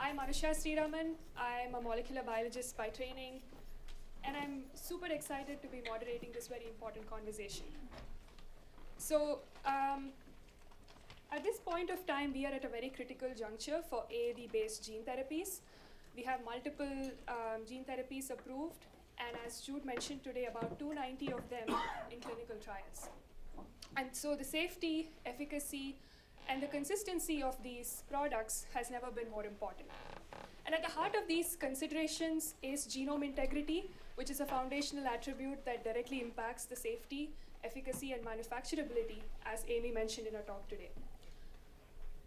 I'm Anusha Sriraman. I'm a molecular biologist by training, and I'm super excited to be moderating this very important conversation. So, at this point of time, we are at a very critical juncture for AAV-based gene therapies. We have multiple gene therapies approved, and as Jude mentioned today, about 290 of them in clinical trials. And so the safety, efficacy, and the consistency of these products has never been more important. And at the heart of these considerations is genome integrity, which is a foundational attribute that directly impacts the safety, efficacy, and manufacturability, as Amy mentioned in her talk today.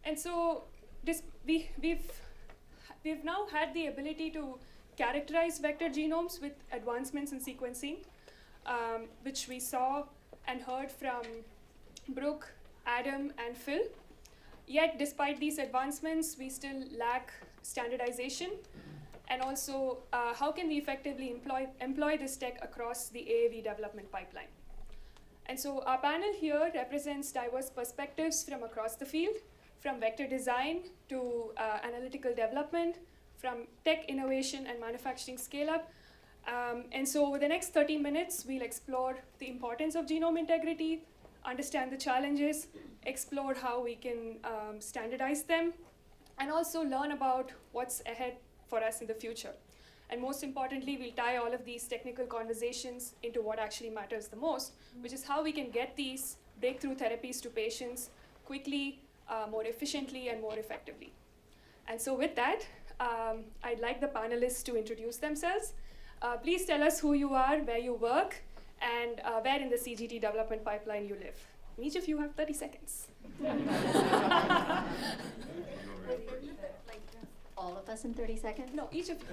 And so we've now had the ability to characterize vector genomes with advancements in sequencing, which we saw and heard from Brooke, Adam, and Phil. Yet, despite these advancements, we still lack standardization. And also, how can we effectively employ this tech across the AAV development pipeline? And so our panel here represents diverse perspectives from across the field, from vector design to analytical development, from tech innovation and manufacturing scale-up. And so over the next 30 minutes, we'll explore the importance of genome integrity, understand the challenges, explore how we can standardize them, and also learn about what's ahead for us in the future. And most importantly, we'll tie all of these technical conversations into what actually matters the most, which is how we can get these breakthrough therapies to patients quickly, more efficiently, and more effectively. And so with that, I'd like the panelists to introduce themselves. Please tell us who you are, where you work, and where in the CGT development pipeline you live. And each of you have 30 seconds. All of us in 30 seconds? No, each of you.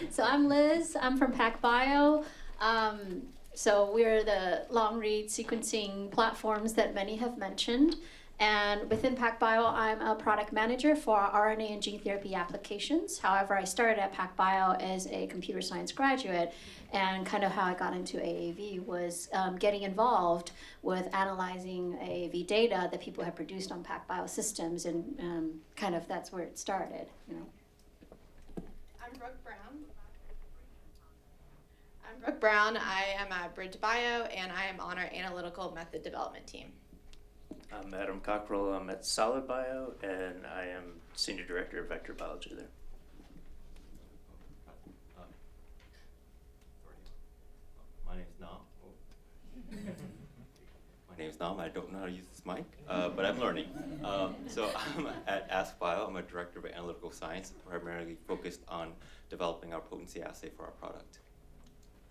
So I'm Liz. I'm from PacBio. So we're the long-read sequencing platforms that many have mentioned. And within PacBio, I'm a product manager for RNA and gene therapy applications. However, I started at PacBio as a computer science graduate, and kind of how I got into AAV was getting involved with analyzing AAV data that people had produced on PacBio systems, and kind of that's where it started, you know. I'm Brooke Brown. I am at BridgeBio, and I am on our analytical method development team. I'm Adam Cockrell. I'm at SolidBio, and I am Senior Director of Vector Biology there. My name's Nam. I don't know how to use this mic, but I'm learning. So I'm at AskBio. I'm a Director of Analytical Science, primarily focused on developing our potency assay for our product.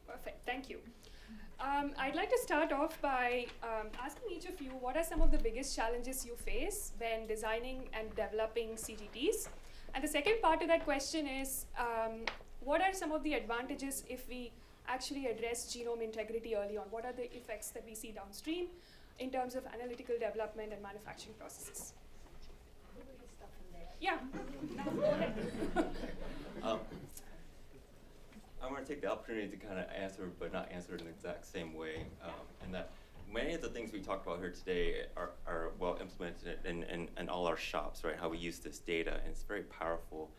Perfect, thank you. I'd like to start off by asking each of you, what are some of the biggest challenges you face when designing and developing CGTs? And the second part of that question is, what are some of the advantages if we actually address genome integrity early on? What are the effects that we see downstream in terms of analytical development and manufacturing processes? Yeah. Go ahead. I'm going to take the opportunity to kind of answer, but not answer it in the exact same way. And that many of the things we talked about here today are well implemented in all our shops, right? How we use this data, and it's very powerful.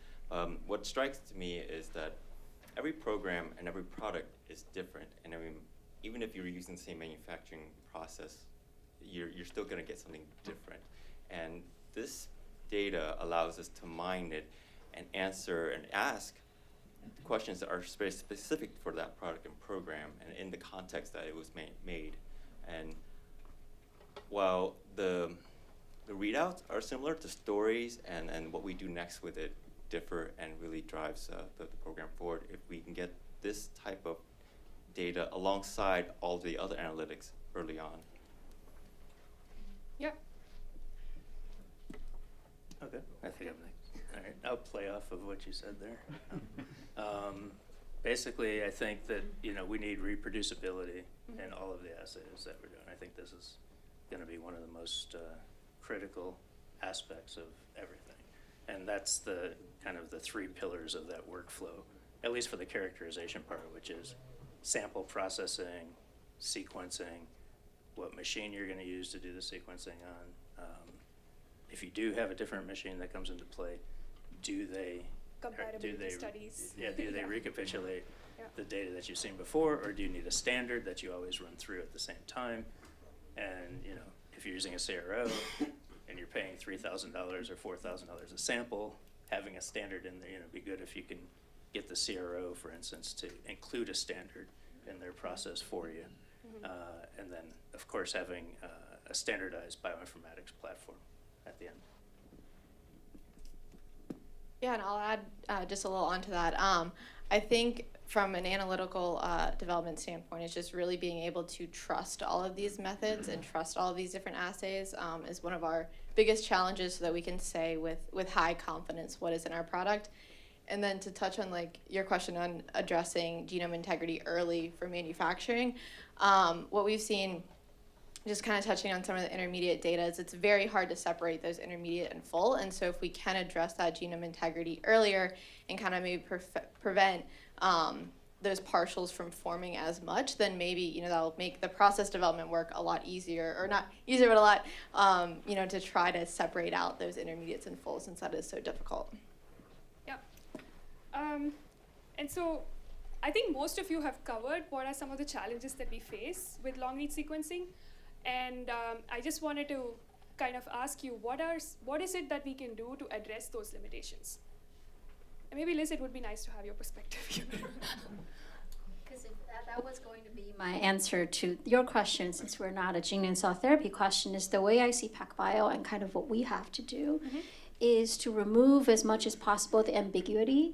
What strikes to me is that every program and every product is different, and even if you're using the same manufacturing process, you're still going to get something different. And this data allows us to mine it and answer and ask questions that are very specific for that product and program and in the context that it was made. And while the readouts are similar, the stories and what we do next with it differ and really drives the program forward if we can get this type of data alongside all the other analytics early on. Yeah. Okay, I think I'm next. All right, I'll play off of what you said there. Basically, I think that we need reproducibility in all of the assays that we're doing. I think this is going to be one of the most critical aspects of everything, and that's the kind of the three pillars of that workflow, at least for the characterization part, which is sample processing, sequencing, what machine you're going to use to do the sequencing on, if you do have a different machine that comes into play, do they Compatibility studies. do they recapitulate Yeah. the data that you've seen before, or do you need a standard that you always run through at the same time? And if you're using a CRO and you're paying $3,000 or $4,000 a sample, having a standard in there, it'd be good if you can get the CRO, for instance, to include a standard in their process for you. And then, of course, having a standardized bioinformatics platform at the end. Yeah, and I'll add just a little onto that. I think from an analytical development standpoint, it's just really being able to trust all of these methods and trust all of these different assays is one of our biggest challenges, so that we can say with high confidence what is in our product. And then to touch on your question on addressing genome integrity early for manufacturing, what we've seen, just kind of touching on some of the intermediate data, is it's very hard to separate those intermediate and full. And so if we can address that genome integrity earlier and kind of maybe prevent those partials from forming as much, then maybe that'll make the process development work a lot easier, or not easier, but a lot to try to separate out those intermediates and fulls, since that is so difficult. Yeah. And so I think most of you have covered what are some of the challenges that we face with long-read sequencing. And I just wanted to kind of ask you, what is it that we can do to address those limitations? And maybe, Liz, it would be nice to have your perspective here. Because that was going to be my answer to your question, since we're not a gene and cell therapy question, is the way I see PacBio and kind of what we have to do is to remove as much as possible the ambiguity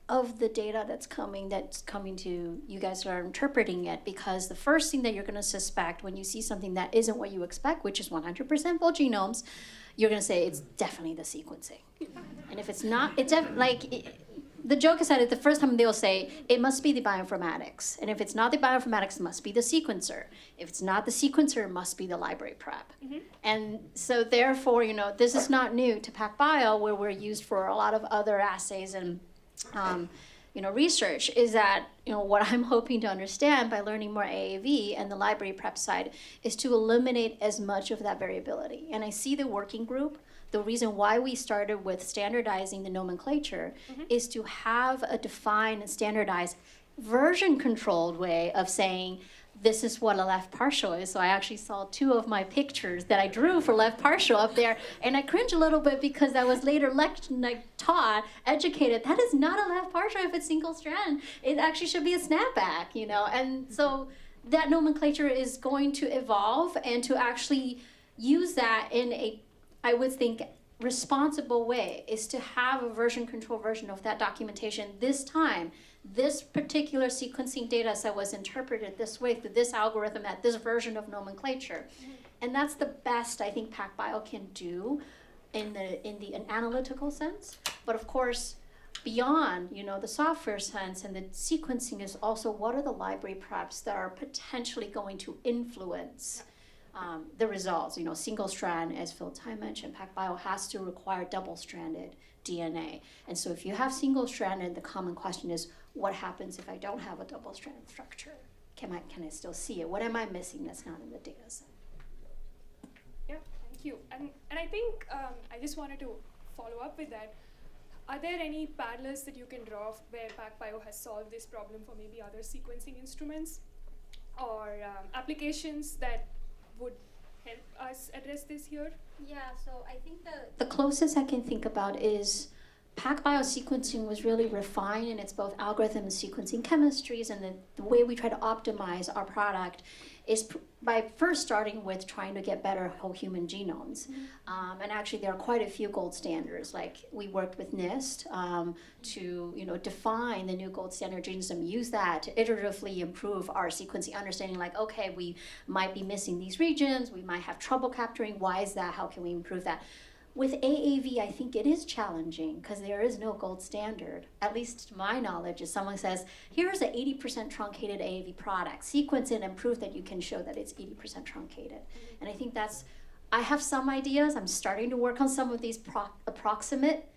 of the data that's coming to you guys that are interpreting it. Because the first thing that you're going to suspect when you see something that isn't what you expect, which is 100% full genomes, you're going to say it's definitely the sequencing. And if it's not, it's the joke is that the first time they'll say it must be the bioinformatics, and if it's not the bioinformatics, it must be the sequencer. If it's not the sequencer, it must be the library prep. And so therefore, this is not new to PacBio, where we're used for a lot of other assays and research. Is that what I'm hoping to understand by learning more AAV and the library prep side is to eliminate as much of that variability. And I see the working group. The reason why we started with standardizing the nomenclature is to have a defined and standardized version-controlled way of saying, this is what a left partial is. So I actually saw 2 of my pictures that I drew for left partial up there, and I cringe a little bit because I was later taught, educated, that is not a left partial if it's single strand. It actually should be a snapback, And so that nomenclature is going to evolve, and to actually use that in a, I would think, responsible way is to have a version control version of that documentation. This time, this particular sequencing data set was interpreted this way through this algorithm at this version of nomenclature. And that's the best I think PacBio can do in the analytical sense. But of course, beyond the software sense and the sequencing is also what are the library preps that are potentially going to influence the results. Single strand, as Phil Ty mentioned, PacBio has to require double-stranded DNA. And so if you have single-stranded, the common question is, what happens if I don't have a double-stranded structure? Can I still see it? What am I missing that's not in the data set? Yeah, thank you. And I think I just wanted to follow up with that. Are there any parallels that you can draw where PacBio has solved this problem for maybe other sequencing instruments or applications that would help us address this here? Yeah, so I think the closest I can think about is PacBio sequencing was really refined in its both algorithm and sequencing chemistries, and the way we try to optimize our product is by first starting with trying to get better whole human genomes. And actually there are quite a few gold standards. Like we worked with NIST to define the new gold standard genome, use that to iteratively improve our sequencing understanding, like, okay, we might be missing these regions, we might have trouble capturing, why is that, how can we improve that? With AAV, I think it is challenging because there is no gold standard, at least to my knowledge. If someone says, here's an 80% truncated AAV product, sequence it and prove that you can show that it's 80% truncated. And I think I have some ideas. I'm starting to work on some of these approximate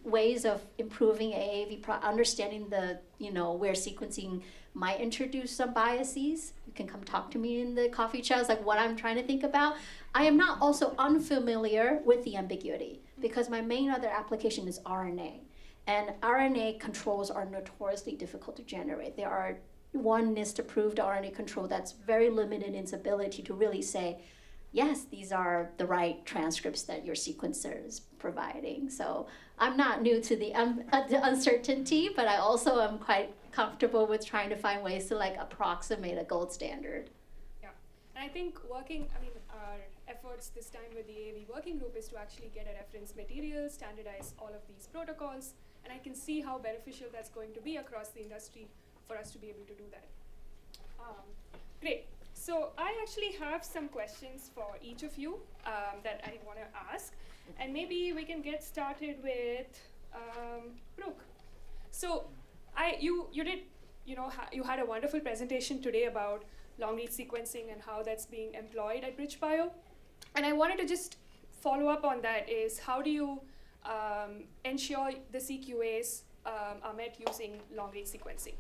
ways of improving AAV, understanding the, where sequencing might introduce some biases. You can come talk to me in the coffee chats, like what I'm trying to think about. I am not also unfamiliar with the ambiguity because my main other application is RNA. And RNA controls are notoriously difficult to generate. There are one NIST-approved RNA control that's very limited in its ability to really say, yes, these are the right transcripts that your sequencer is providing. So I'm not new to the uncertainty, but I also am quite comfortable with trying to find ways to like approximate a gold standard. Yeah, and I think our efforts this time with the AAV working group is to actually get a reference material, standardize all of these protocols, and I can see how beneficial that's going to be across the industry for us to be able to do that. Great. So I actually have some questions for each of you that I want to ask, and maybe we can get started with Brooke. So you had a wonderful presentation today about long-read sequencing and how that's being employed at BridgeBio, and I wanted to just follow up on that. Is how do you ensure the CQAs are met using long-read sequencing?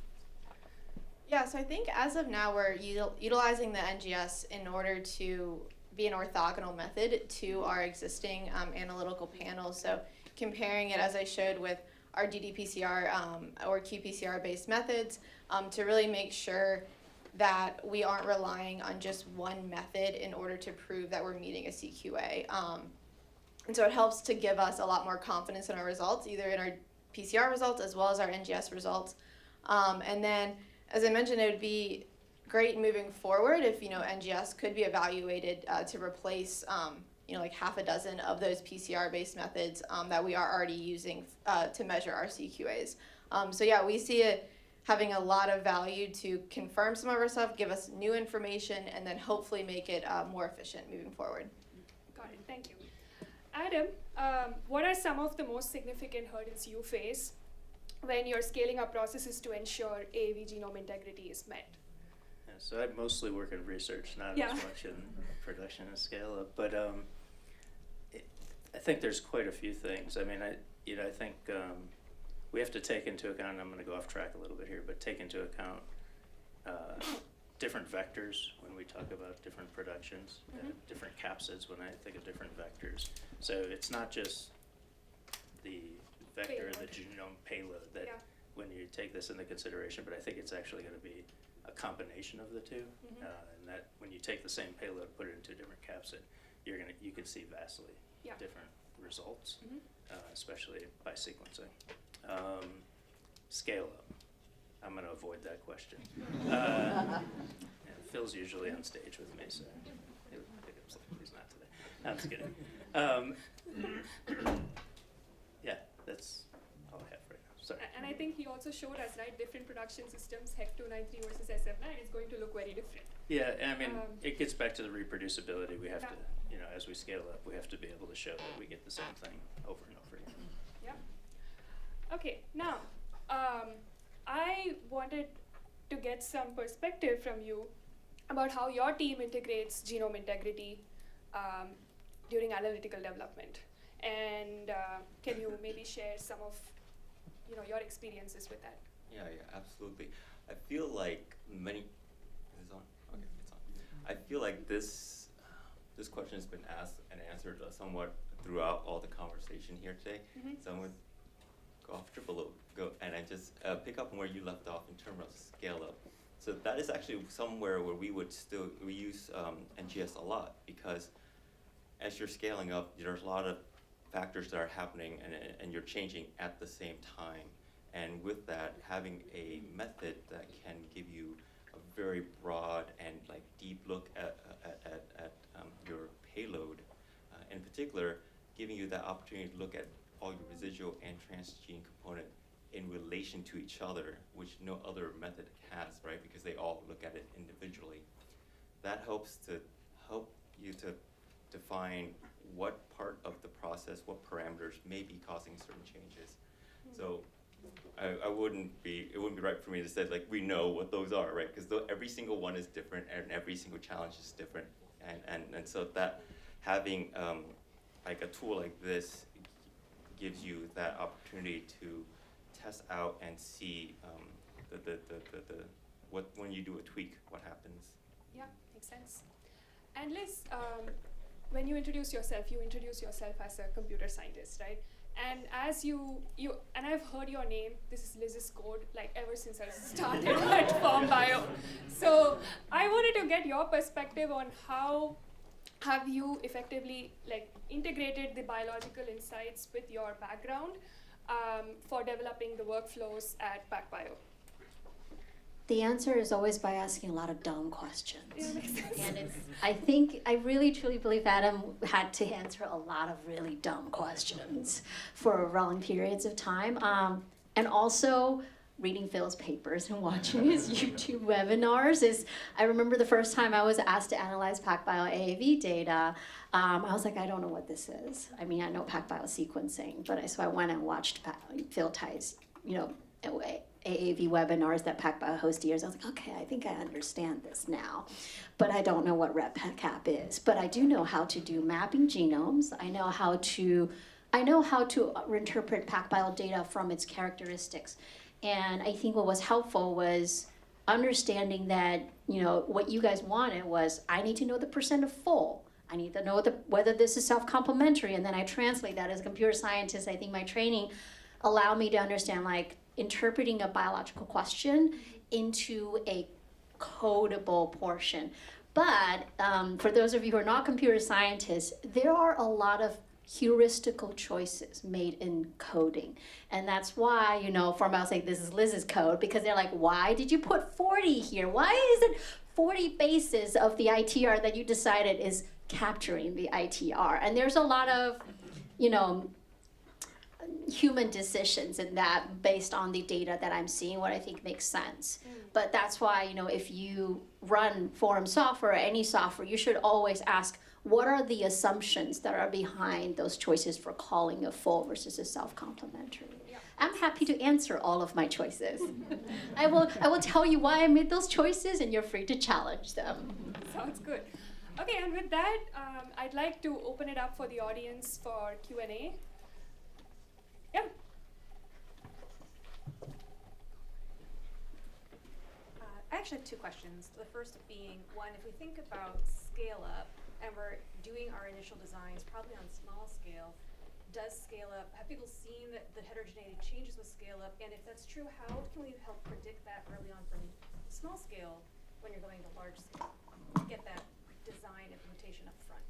Yeah, so I think as of now we're utilizing the NGS in order to be an orthogonal method to our existing analytical panel. So comparing it, as I showed, with our ddPCR or qPCR-based methods to really make sure that we aren't relying on just one method in order to prove that we're meeting a CQA. And so it helps to give us a lot more confidence in our results, either in our PCR results as well as our NGS results. And then, as I mentioned, it would be great moving forward if NGS could be evaluated to replace like half a dozen of those PCR-based methods that we are already using to measure our CQAs. So yeah, we see it having a lot of value to confirm some of our stuff, give us new information, and then hopefully make it more efficient moving forward. Got it. Thank you. Adam, what are some of the most significant hurdles you face when you're scaling up processes to ensure AAV genome integrity is met? Yeah, so I mostly work in research, not as much in production and scale up. But I think there's quite a few things. I mean, I think we have to take into account, and I'm going to go off track a little bit here, but take into account different vectors when we talk about different productions, different capsids when I think of different vectors. So it's not just the vector, the genome payload that when you take this into consideration, but I think it's actually going to be a combination of the two, and that when you take the same payload, put it into a different capsid, you can see vastly different results, especially by sequencing. Scale up. I'm going to avoid that question. Phil's usually on stage with me, so he's not today. No, I'm just kidding. Yeah, that's all I have right now. Sorry. And I think he also showed us, right, different production systems, HEC293 versus SF9 is going to look very different. Yeah, and I mean, it gets back to the reproducibility. We have to, as we scale up, we have to be able to show that we get the same thing over and over again. Yeah. Okay, now, I wanted to get some perspective from you about how your team integrates genome integrity during analytical development. And can you maybe share some of your experiences with that? Yeah, absolutely. I feel like many. Is this on? Okay, it's on. I feel like this question has been asked and answered somewhat throughout all the conversation here today. So I'm going to go off and I just pick up on where you left off in terms of scale up. So that is actually somewhere where we use NGS a lot, because as you're scaling up, there's a lot of factors that are happening and you're changing at the same time. And with that, having a method that can give you a very broad and deep look at your payload, in particular, giving you that opportunity to look at all your residual and transgene component in relation to each other, which no other method has, right? Because they all look at it individually. That helps you to define what part of the process, what parameters may be causing certain changes. So it wouldn't be right for me to say we know what those are, right? Because every single one is different and every single challenge is different. And so that having a tool like this gives you that opportunity to test out and see what, when you do a tweak, what happens. Yeah, makes sense. And Liz, when you introduce yourself as a computer scientist, right? And as you and I've heard your name, this is Liz's code, like ever since I started at FarmBio. So I wanted to get your perspective on how have you effectively like integrated the biological insights with your background for developing the workflows at PacBio. The answer is always by asking a lot of dumb questions. Yeah, makes sense. And I really truly believe Adam had to answer a lot of really dumb questions for long periods of time. And also reading Phil's papers and watching his YouTube webinars I remember the first time I was asked to analyze PacBio AAV data, I was like, I don't know what this is. I mean, I know PacBio sequencing, so I went and watched Phil Tye's, AAV webinars that PacBio hosts years. I was like, okay, I think I understand this now, but I don't know what RepCap is. But I do know how to do mapping genomes. I know how to interpret PacBio data from its characteristics. And I think what was helpful was understanding that, what you guys wanted was, I need to know the percent of full. I need to know whether this is self-complementary, and then I translate that as a computer scientist. I think my training allowed me to understand, interpreting a biological question into a codable portion. But for those of you who are not computer scientists, there are a lot of heuristical choices made in coding. And that's why, FarmBio saying this is Liz's code, because they're like, why did you put 40 here? Why is it 40 bases of the ITR that you decided is capturing the ITR? And there's a lot of, human decisions in that based on the data that I'm seeing, what I think makes sense. But that's why, if you run Forum software or any software, you should always ask, what are the assumptions that are behind those choices for calling a full versus a self-complementary? Yeah. I'm happy to answer all of my choices. I will tell you why I made those choices, and you're free to challenge them. Sounds good. Okay, and with that, I'd like to open it up for the audience for Q&A. Yeah. I actually have two questions. The first being, one, if we think about scale up and we're doing our initial designs probably on small scale, does scale up, have people seen that the heterogeneity changes with scale up? And if that's true, how can we help predict that early on from small scale when you're going to large scale to get that design implementation up front?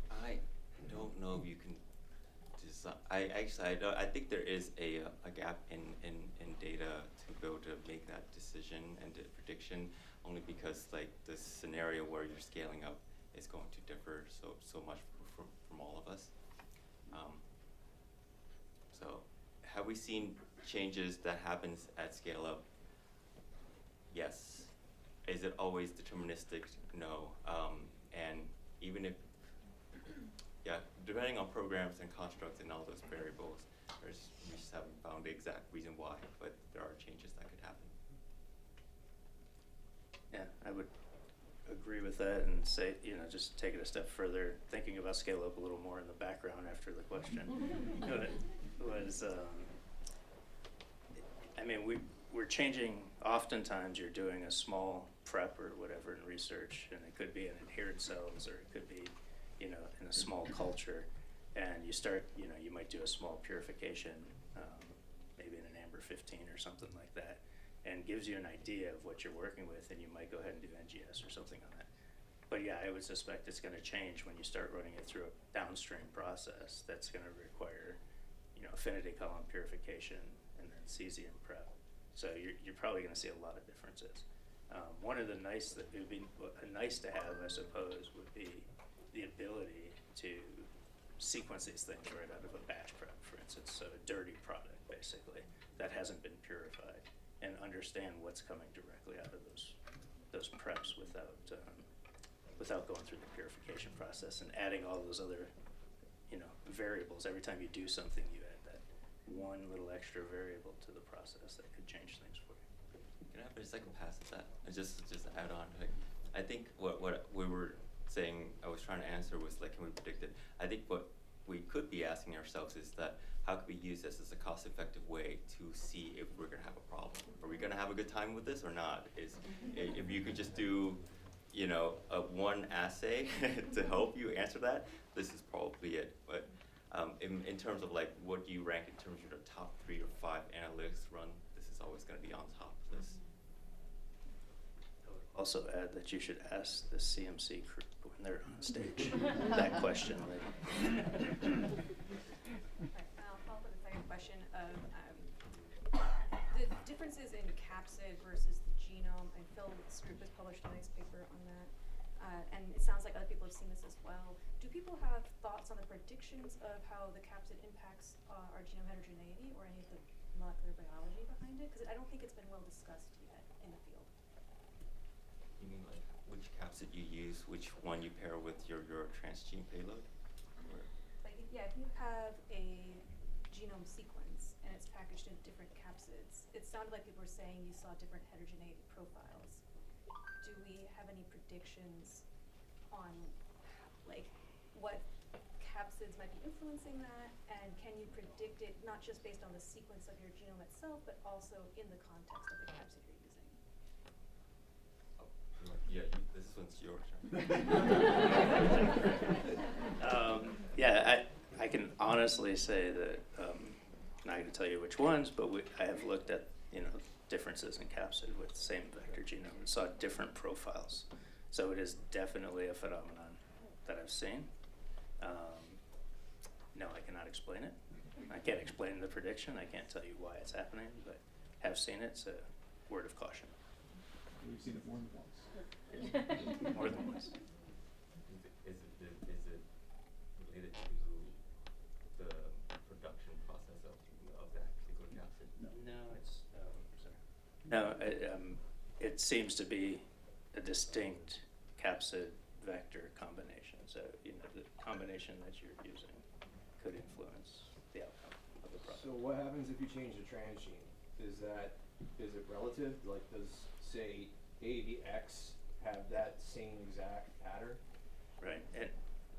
I don't know if you can design. I think there is a gap in data to be able to make that decision and the prediction, only because the scenario where you're scaling up is going to differ so much from all of us. So have we seen changes that happens at scale up? Yes. Is it always deterministic? No. And even if depending on programs and constructs and all those variables, we just haven't found the exact reason why, but there are changes that could happen. Yeah, I would agree with that and say, just take it a step further, thinking about scale up a little more in the background after the question. We're changing, oftentimes you're doing a small prep or whatever in research, and it could be in adherent cells, or it could be in a small culture, and you start, you might do a small purification, maybe in an Amber 15 or something like that, and gives you an idea of what you're working with, and you might go ahead and do NGS or something on that. But yeah, I would suspect it's going to change when you start running it through a downstream process that's going to require, affinity column purification and then cesium prep. So you're probably going to see a lot of differences. One of the nice to have, I suppose, would be the ability to sequence these things right out of a batch prep, for instance, so a dirty product basically that hasn't been purified, and understand what's coming directly out of those preps without going through the purification process and adding all those other variables. Every time you do something, you add that one little extra variable to the process that could change things for you. Can I have a second pass at that? Just add on. I think what we were I was trying to answer was like, can we predict it? I think what we could be asking ourselves is that how could we use this as a cost-effective way to see if we're going to have a problem? Are we going to have a good time with this or not? If you could just do, one assay to help you answer that, this is probably it. But in terms of like what do you rank in terms of your top 3 or 5 analytics run, this is always going to be on top of this. I would also add that you should ask the CMC crew when they're on stage that question later. Alright, I'll follow up with the second question of the differences in capsid versus the genome. And Phil's group has published a nice paper on that. And it sounds like other people have seen this as well. Do people have thoughts on the predictions of how the capsid impacts our genome heterogeneity or any of the molecular biology behind it? Because I don't think it's been well discussed yet in the field. You mean like which capsid you use, which one you pair with your transgene payload? Or? Like, yeah, if you have a genome sequence and it's packaged in different capsids, it sounded like people were saying you saw different heterogeneity profiles. Do we have any predictions on like what capsids might be influencing that, and can you predict it not just based on the sequence of your genome itself, but also in the context of the capsid you're using? Yeah, this one's your turn. I can honestly say that I'm not going to tell you which ones, but I have looked at differences in capsid with the same vector genome and saw different profiles. So it is definitely a phenomenon that I've seen. No, I cannot explain it. I can't explain the prediction. I can't tell you why it's happening, but have seen it. It's a word of caution. We've seen it more than once. More than once. Is it related to the production process of that particular capsid? No, it's sorry. No, it seems to be a distinct capsid vector combination. So the combination that you're using could influence the outcome of the product. So what happens if you change the transgene? Is it relative? Like, does say AAVX have that same exact pattern? Right, and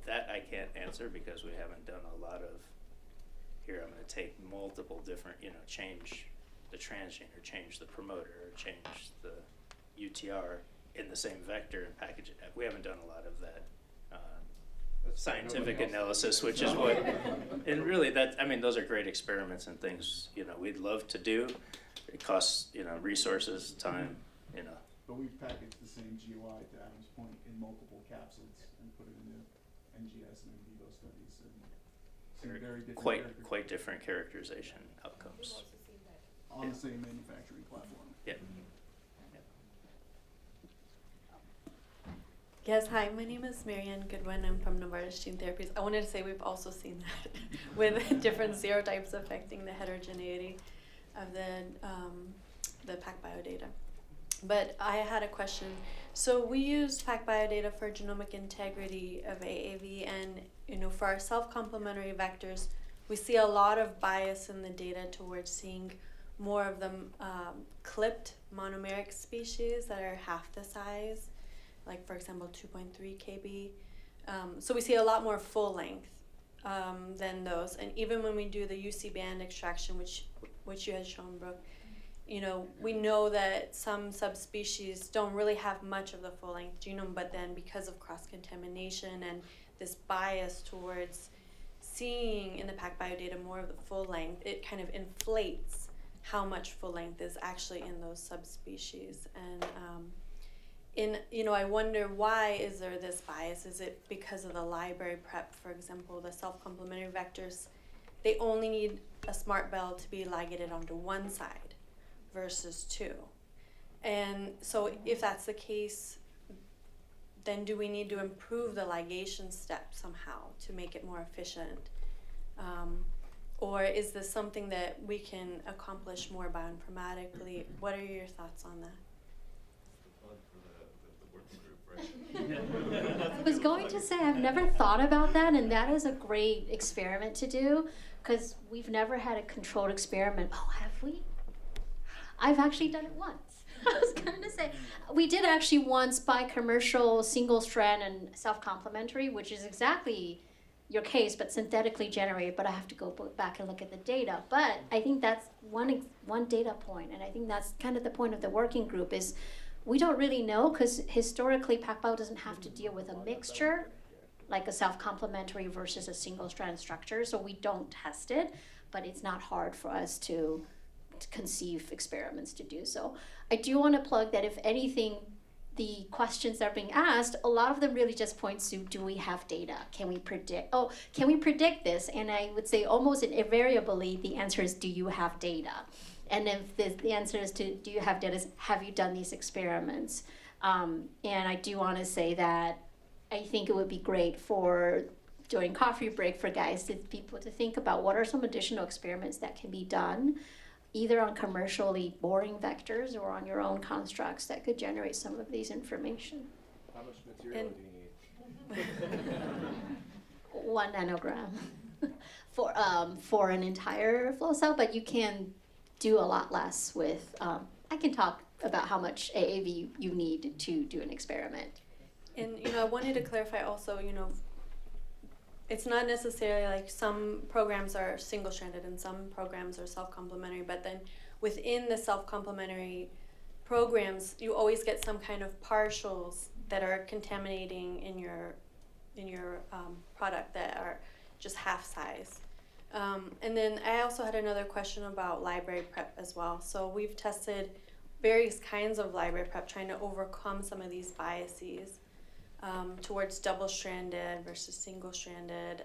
that I can't answer because we haven't done a lot of. Here, I'm going to take multiple different, change the transgene or change the promoter or change the UTR in the same vector and package it. We haven't done a lot of that scientific analysis, which is what, and really those are great experiments and things, we'd love to do. It costs, resources, time, But we've packaged the same GOI, to Adam's point, in multiple capsids and put it into NGS and in vivo studies and seen very different quite different characterization outcomes. We've also seen that. on the same manufacturing platform. Yeah. Yes, hi, my name is Marianne Goodwin. I'm from Novartis Gene Therapies. I wanted to say we've also seen that with different serotypes affecting the heterogeneity of the PacBio data. But I had a question. So we use PacBio data for genomic integrity of AAV, and for our self-complementary vectors, we see a lot of bias in the data towards seeing more of the clipped monomeric species that are half the size, like for example 2.3 kb. So we see a lot more full length than those. And even when we do the UC band extraction, which you had shown, Brooke, we know that some subspecies don't really have much of the full length genome, but then because of cross-contamination and this bias towards seeing in the PacBio data more of the full length, it kind of inflates how much full length is actually in those subspecies. And I wonder, why is there this bias? Is it because of the library prep? For example, the self-complementary vectors, they only need a SMART bell to be ligated onto one side versus two. And so if that's the case, then do we need to improve the ligation step somehow to make it more efficient? Or is this something that we can accomplish more bioinformatically? What are your thoughts on that? I was going to say, I've never thought about that, and that is a great experiment to do, because we've never had a controlled experiment. Oh, have we? I've actually done it once. I was going to say, we did actually once buy commercial single strand and self-complementary, which is exactly your case, but synthetically generated, but I have to go back and look at the data. But I think that's one data point, and I think that's kind of the point of the working group is we don't really know, because historically PacBio doesn't have to deal with a mixture, like a self-complementary versus a single strand structure, so we don't test it, but it's not hard for us to conceive experiments to do so. I do want to plug that if anything, the questions that are being asked, a lot of them really just points to, do we have data? Can we predict? Oh, can we predict this? And I would say almost invariably, the answer is, do you have data? And if the answer is to, do you have data, is, have you done these experiments? And I do want to say that I think it would be great for, during coffee break, for people to think about what are some additional experiments that can be done, either on commercially boring vectors or on your own constructs that could generate some of these information. How much material do you need? 1 nanogram for an entire flow cell, but you can do a lot less with, I can talk about how much AAV you need to do an experiment. And, I wanted to clarify also, it's not necessarily like some programs are single-stranded and some programs are self-complementary, but then within the self-complementary programs, you always get some kind of partials that are contaminating in your product that are just half size. And then I also had another question about library prep as well. So we've tested various kinds of library prep, trying to overcome some of these biases. Towards double-stranded versus single-stranded.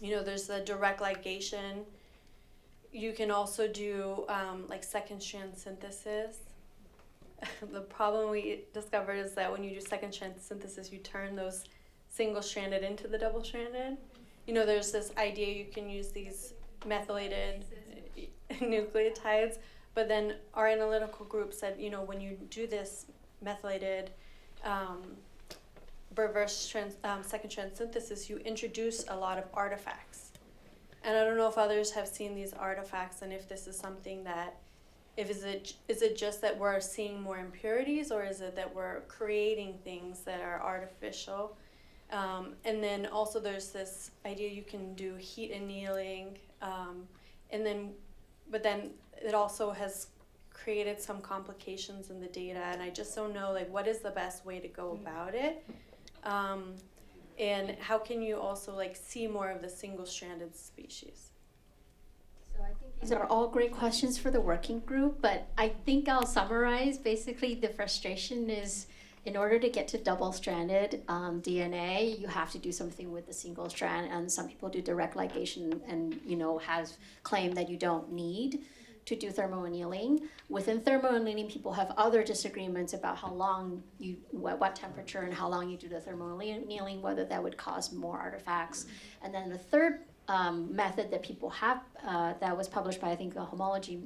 There's the direct ligation. You can also do like second-strand synthesis. The problem we discovered is that when you do second-strand synthesis, you turn those single-stranded into the double-stranded. There's this idea you can use these methylated nucleotides, but then our analytical group said, when you do this methylated reverse second-strand synthesis, you introduce a lot of artifacts. And I don't know if others have seen these artifacts, and if this is something that, is it just that we're seeing more impurities, or is it that we're creating things that are artificial? And then also there's this idea you can do heat annealing, but then it also has created some complications in the data, and I just don't know what is the best way to go about it. And how can you also see more of the single-stranded species? So I think these are all great questions for the working group, but I think I'll summarize. Basically, the frustration is, in order to get to double-stranded DNA, you have to do something with the single strand, and some people do direct ligation and has claimed that you don't need to do thermoannealing. Within thermoannealing, people have other disagreements about how long what temperature and how long you do the thermoannealing, whether that would cause more artifacts. And then the third method that people have, that was published by, I think, Homology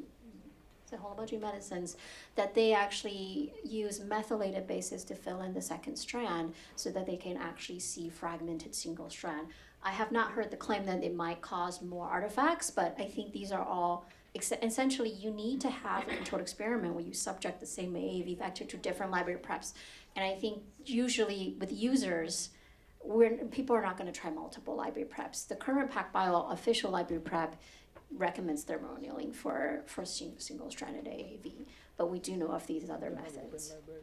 Medicines, that they actually use methylated bases to fill in the second strand so that they can actually see fragmented single strand. I have not heard the claim that it might cause more artifacts, but I think these are all essentially, you need to have a controlled experiment where you subject the same AAV vector to different library preps. And I think usually with users, people are not going to try multiple library preps. The current PacBio official library prep recommends thermoannealing for single-stranded AAV, but we do know of these other methods.